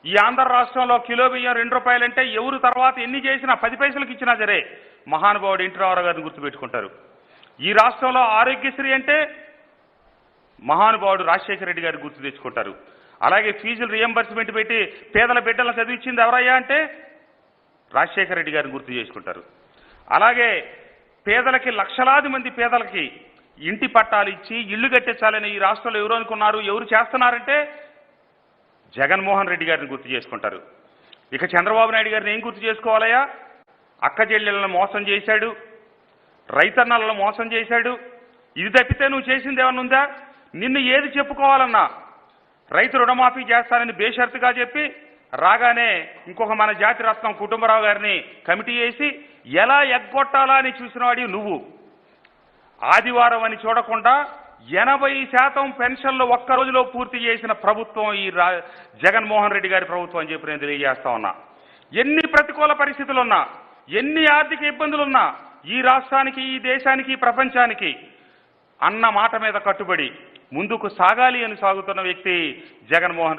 ఈ ఆంధ్ర రాష్ట్రంలో కిలో బియ్యం ₹2 అంటే ఎవరు తర్వాత ఎన్ని చేసినా 10 పైసలకు ఇచ్చినా సరే మహానుభావుడు ఎన్టీ రామారావు గారిని గుర్తుపెట్టుకుంటారు. ఈ రాష్ట్రంలో ఆరోగ్యశ్రీ అంటే మహానుభావుడు రాజశేఖర రెడ్డి గారిని గుర్తు తెచ్చుకుంటారు. అలాగే ఫీజులు రియంబర్స్మెంట్ పెట్టి పేదల బిడ్డలను చదివించింది ఎవరయ్యా అంటే రాజశేఖర రెడ్డి గారిని గుర్తు చేసుకుంటారు. అలాగే పేదలకి లక్షలాది మంది పేదలకి ఇంటి పట్టాలు ఇచ్చి ఇళ్లు కట్టించాలని ఈ రాష్ట్రంలో ఎవరు అనుకున్నారు, ఎవరు చేస్తున్నారంటే జగన్మోహన్ రెడ్డి గారిని గుర్తు చేసుకుంటారు. ఇక చంద్రబాబు నాయుడు గారిని ఏం గుర్తు చేసుకోవాలయ్యా? అక్క చెల్లెలను మోసం చేశాడు, రైతన్నలను మోసం చేశాడు. ఇది తప్పితే నువ్వు చేసింది ఏమన్నా ఉందా? నిన్ను ఏది చెప్పుకోవాలన్నా రైతు రుణమాఫీ చేస్తానని బేషరతుగా చెప్పి రాగానే ఇంకొక మన జాతి రత్నం కుటుంబరావు గారిని కమిటీ వేసి ఎలా ఎగ్గొట్టాలా అని చూసినవాడి నువ్వు. ఆదివారం అని చూడకుండా 80% పెన్షన్లు ఒక్క రోజులో పూర్తి చేసిన ప్రభుత్వం ఈ జగన్మోహన్ రెడ్డి గారి ప్రభుత్వం అని చెప్పి నేను తెలియజేస్తా ఉన్నా. ఎన్ని ప్రతికూల పరిస్థితులున్నా, ఎన్ని ఆర్థిక ఇబ్బందులున్నా ఈ రాష్ట్రానికి, ఈ దేశానికి, ఈ ప్రపంచానికి అన్న మాట మీద కట్టుబడి ముందుకు సాగాలి అని సాగుతున్న వ్యక్తి జగన్మోహన్ రెడ్డి.